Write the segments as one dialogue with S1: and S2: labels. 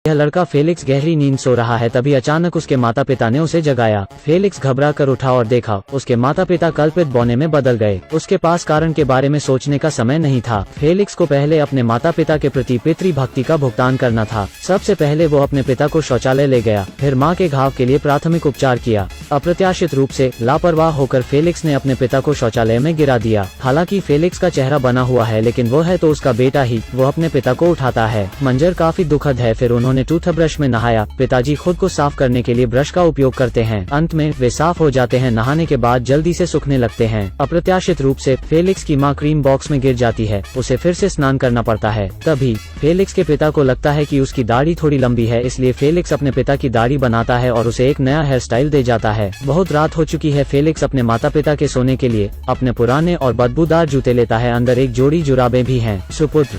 S1: यह लड़का फेलिक्स गहरी नींद सो रहा है, तभी अचानक उसके माता पिता ने उसे जगाया। फेलिक्स घबरा कर उठा और देखा उसके माता पिता कल्पित बौने में बदल गए। उसके पास कारण के बारे में सोचने का समय नहीं था। फेलिक्स को पहले अपने माता पिता के प्रति पितृभक्ति का भुगतान करना था। सबसे पहले वो अपने पिता को शौचालय ले गया, फिर माँ के घाव के लिए प्राथमिक उपचार किया। अप्रत्याशित रूप से लापरवाह होकर फेलिक्स ने अपने पिता को शौचालय में गिरा दिया। हालांकि फेलिक्स का चेहरा बना हुआ है, लेकिन वो है तो उसका बेटा ही। वो अपने पिता को उठाता है। मंजर काफी दुखद है। फिर उन्होंने टूथब्रश में नहाया। पिताजी खुद को साफ करने के लिए ब्रश का उपयोग करते हैं। अंत में वे साफ हो जाते हैं। नहाने के बाद जल्दी से सूखने लगते हैं। अप्रत्याशित रूप से फेलिक्स की माँ क्रीम बॉक्स में गिर जाती है। उसे फिर से स्नान करना पड़ता है। तभी फेलिक्स के पिता को लगता है कि उसकी दाढ़ी थोड़ी लंबी है, इसलिए फेलिक्स अपने पिता की दाढ़ी बनाता है और उसे एक नया हेयर स्टाइल दे जाता है। बहुत रात हो चुकी है। फेलिक्स अपने माता पिता के सोने के लिए अपने पुराने और बदबूदार जूते लेता है। अंदर एक जोड़ी जुराबें भी हैं। सुपुत्र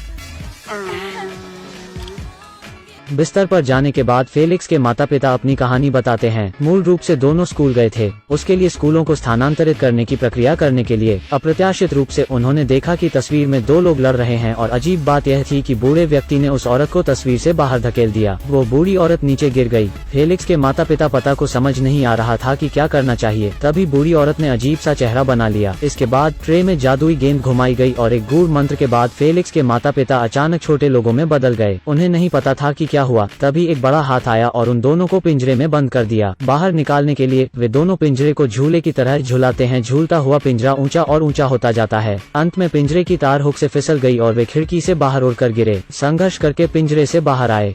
S1: बिस्तर पर जाने के बाद फेलिक्स के माता पिता अपनी कहानी बताते हैं। मूल रूप से दोनों स्कूल गए थे। उसके लिए स्कूलों को स्थानांतरित करने की प्रक्रिया करने के लिए अप्रत्याशित रूप से उन्होंने देखा कि तस्वीर में दो लोग लड़ रहे हैं और अजीब बात यह थी कि बूढ़े व्यक्ति ने उस औरत को तस्वीर से बाहर धकेल दिया। वो बूढ़ी औरत नीचे गिर गई। फेलिक्स के माता पिता पता को समझ नहीं आ रहा था कि क्या करना चाहिए। तभी बूढ़ी औरत ने अजीब सा चेहरा बना लिया। इसके बाद ट्रे में जादुई गेंद घुमाई गई और एक गूढ़ मंत्र के बाद फेलिक्स के माता पिता अचानक छोटे लोगों में बदल गए। उन्हें नहीं पता था कि क्या हुआ। तभी एक बड़ा हाथ आया और उन दोनों को पिंजरे में बंद कर दिया। बाहर निकालने के लिए वे दोनों पिंजरे को झूले की तरह झुलाते हैं। झूलता हुआ पिंजरा ऊंचा और ऊंचा होता जाता है। अंत में पिंजरे की तार हुक से फिसल गई और वे खिड़की से बाहर उड़कर गिरे। संघर्ष करके पिंजरे से बाहर आए।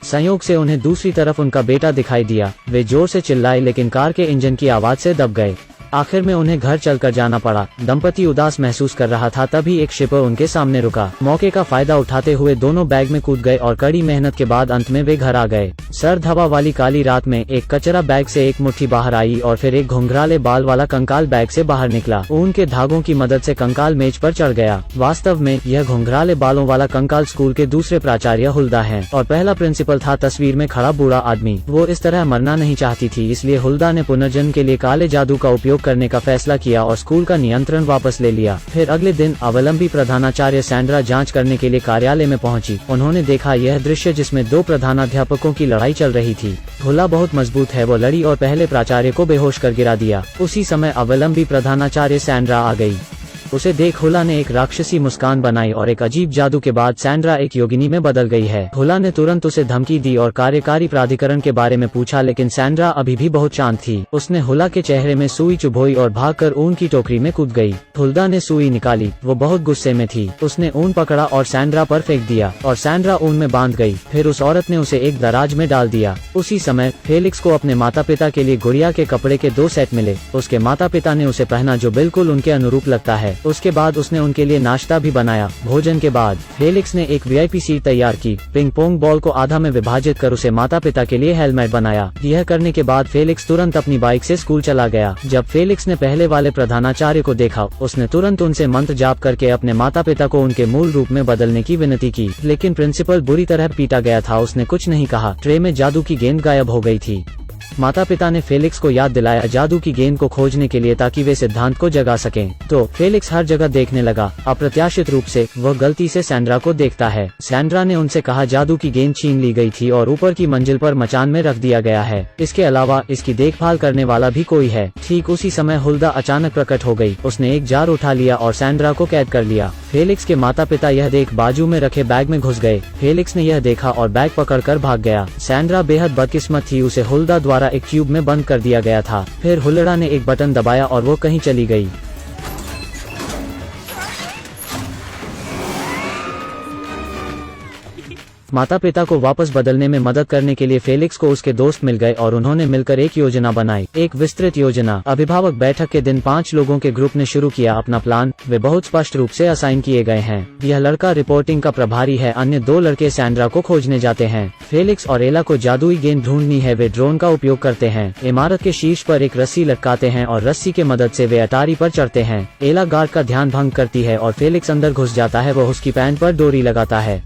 S1: संयोग से उन्हें दूसरी तरफ उनका बेटा दिखाई दिया। वे जोर से चिल्लाए, लेकिन कार के इंजन की आवाज से दब गए। आखिर में उन्हें घर चलकर जाना पड़ा। दंपति उदास महसूस कर रहा था। तभी एक शिपर उनके सामने रुका। मौके का फायदा उठाते हुए दोनों बैग में कूद गए और कड़ी मेहनत के बाद अंत में वे घर आ गए। सर्द हवा वाली काली रात में एक कचरा बैग से एक मुट्ठी बाहर आई और फिर एक घुंघराले बाल वाला कंकाल बैग से बाहर निकला। ऊन के धागों की मदद से कंकाल मेज पर चढ़ गया। वास्तव में यह घुंघराले बालों वाला कंकाल स्कूल के दूसरे प्राचार्य हुल्दा है और पहला प्रिंसिपल था तस्वीर में खड़ा बूढ़ा आदमी। वो इस तरह मरना नहीं चाहती थी, इसलिए हुल्दा ने पुनर्जन्म के लिए काले जादू का उपयोग करने का फैसला किया और स्कूल का नियंत्रण वापस ले लिया। फिर अगले दिन अवलंबी प्रधानाचार्य सैंड्रा जांच करने के लिए कार्यालय में पहुंची। उन्होंने देखा यह दृश्य जिसमें दो प्रधानाध्यापकों की लड़ाई चल रही थी। हुल्दा बहुत मजबूत है। वो लड़ी और पहले प्राचार्य को बेहोश कर गिरा दिया। उसी समय अवलंबी प्रधानाचार्य सैंड्रा आ गई। उसे देख हुल्दा ने एक राक्षसी मुस्कान बनाई और एक अजीब जादू के बाद सैंड्रा एक योगिनी में बदल गई है। हुल्दा ने तुरंत उसे धमकी दी और कार्यकारी प्राधिकरण के बारे में पूछा, लेकिन सैंड्रा अभी भी बहुत शांत थी। उसने हुल्दा के चेहरे में सुई चुभोई और भागकर ऊन की टोकरी में कूद गई। हुल्दा ने सुई निकाली। वो बहुत गुस्से में थी। उसने ऊन पकड़ा और सैंड्रा पर फेंक दिया और सैंड्रा ऊन में बांध गई। फिर उस औरत ने उसे एक दराज में डाल दिया। उसी समय फेलिक्स को अपने माता पिता के लिए गुड़िया के कपड़े के 2 सेट मिले। उसके माता पिता ने उसे पहना, जो बिल्कुल उनके अनुरूप लगता है। उसके बाद उसने उनके लिए नाश्ता भी बनाया। भोजन के बाद फेलिक्स ने एक वीआईपी सीट तैयार की। पिंग पोंग बॉल को आधा में विभाजित कर उसे माता पिता के लिए हेलमेट बनाया। यह करने के बाद फेलिक्स तुरंत अपनी बाइक से स्कूल चला गया। जब फेलिक्स ने पहले वाले प्रधानाचार्य को देखा, उसने तुरंत उनसे मंत्र जाप करके अपने माता पिता को उनके मूल रूप में बदलने की विनती की, लेकिन प्रिंसिपल बुरी तरह पीटा गया था। उसने कुछ नहीं कहा। ट्रे में जादू की गेंद गायब हो गई थी। माता पिता ने फेलिक्स को याद दिलाया जादू की गेंद को खोजने के लिए, ताकि वे सिद्धांत को जगा सकें। तो फेलिक्स हर जगह देखने लगा। अप्रत्याशित रूप से वह गलती से सैंड्रा को देखता है। सैंड्रा ने उनसे कहा जादू की गेंद छीन ली गई थी और ऊपर की मंजिल पर मचान में रख दिया गया है। इसके अलावा इसकी देखभाल करने वाला भी कोई है। ठीक उसी समय हुल्दा अचानक प्रकट हो गई। उसने एक जार उठा लिया और सैंड्रा को कैद कर लिया। फेलिक्स के माता पिता यह देख बाजू में रखे बैग में घुस गए। फेलिक्स ने यह देखा और बैग पकड़कर भाग गया। सैंड्रा बेहद बदकिस्मत थी। उसे हुल्दा द्वारा एक ट्यूब में बंद कर दिया गया था। फिर हुल्दा ने एक बटन दबाया और वो कहीं चली गई। माता पिता को वापस बदलने में मदद करने के लिए फेलिक्स को उसके दोस्त मिल गए और उन्होंने मिलकर एक योजना बनाई। एक विस्तृत योजना। अभिभावक बैठक के दिन 5 लोगों के ग्रुप ने शुरू किया अपना प्लान। वे बहुत स्पष्ट रूप से असाइन किए गए हैं। यह लड़का रिपोर्टिंग का प्रभारी है। अन्य 2 लड़के सैंड्रा को खोजने जाते हैं। फेलिक्स और एला को जादुई गेंद ढूंढनी है। वे ड्रोन का उपयोग करते हैं। इमारत के शीर्ष पर एक रस्सी लटकाते हैं और रस्सी के मदद से वे अटारी पर चढ़ते हैं। एला गार्ड का ध्यान भंग करती है और फेलिक्स अंदर घुस जाता है। वह उसकी पैंट पर डोरी लगाता है।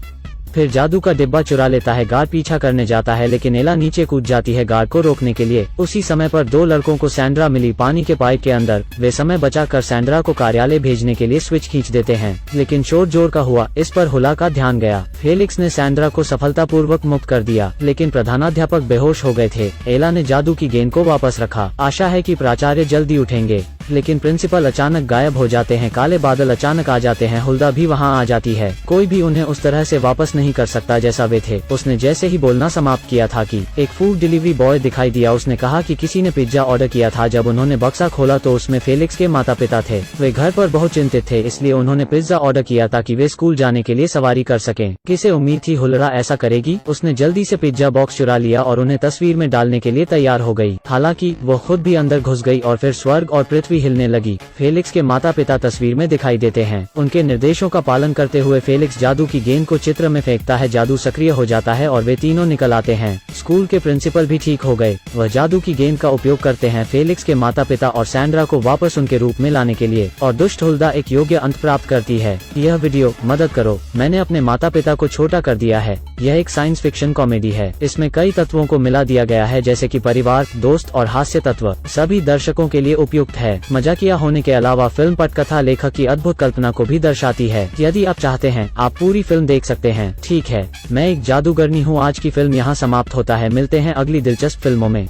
S1: फिर जादू का डिब्बा चुरा लेता है। गार्ड पीछा करने जाता है लेकिन एला नीचे कूद जाती है गार्ड को रोकने के लिए। उसी समय पर दो लड़कों को सैंड्रा मिली पानी के पाइप के अंदर। वे समय बचाकर सैंड्रा को कार्यालय भेजने के लिए स्विच खींच देते हैं, लेकिन शोर जोर का हुआ, इस पर हुला का ध्यान गया। फेलिक्स ने सैंड्रा को सफलतापूर्वक मुक्त कर दिया, लेकिन प्रधानाध्यापक बेहोश हो गए थे। एला ने जादू की गेंद को वापस रखा। आशा है कि प्राचार्य जल्दी उठेंगे, लेकिन प्रिंसिपल अचानक गायब हो जाते हैं। काले बादल अचानक आ जाते हैं। हुल्दा भी वहां आ जाती है। कोई भी उन्हें उस तरह से वापस नहीं कर सकता जैसा वे थे। उसने जैसे ही बोलना समाप्त किया था कि एक फूड डिलीवरी बॉय दिखाई दिया। उसने कहा कि किसी ने पिज्जा ऑर्डर किया था। जब उन्होंने बक्सा खोला तो उसमें फेलिक्स के माता पिता थे। वे घर पर बहुत चिंतित थे, इसलिए उन्होंने पिज्जा ऑर्डर किया ताकि वे स्कूल जाने के लिए सवारी कर सकें। किसे उम्मीद थी हुल्डा ऐसा करेगी? उसने जल्दी से पिज्जा बॉक्स चुरा लिया और उन्हें तस्वीर में डालने के लिए तैयार हो गई। हालांकि वो खुद भी अंदर घुस गई और फिर स्वर्ग और पृथ्वी हिलने लगी। फेलिक्स के माता पिता तस्वीर में दिखाई देते हैं। उनके निर्देशों का पालन करते हुए फेलिक्स जादू की गेंद को चित्र में फेंकता है। जादू सक्रिय हो जाता है और वे तीनों निकल आते हैं। स्कूल के प्रिंसिपल भी ठीक हो गए। वह जादू की गेंद का उपयोग करते हैं फेलिक्स के माता पिता और सैंड्रा को वापस उनके रूप में लाने के लिए, और दुष्ट हुल्दा एक योग्य अंत प्राप्त करती है। यह वीडियो मदद करो, मैंने अपने माता पिता को छोटा कर दिया है। यह एक साइंस फिक्शन कॉमेडी है। इसमें कई तत्वों को मिला दिया गया है, जैसे कि परिवार, दोस्त और हास्य तत्व। सभी दर्शकों के लिए उपयुक्त है। मजाकिया होने के अलावा फिल्म पटकथा लेखक की अद्भुत कल्पना को भी दर्शाती है। यदि आप चाहते हैं आप पूरी फिल्म देख सकते हैं। ठीक है, मैं एक जादूगरनी हूँ। आज की फिल्म यहाँ समाप्त होता है। मिलते हैं अगली दिलचस्प फिल्मों में।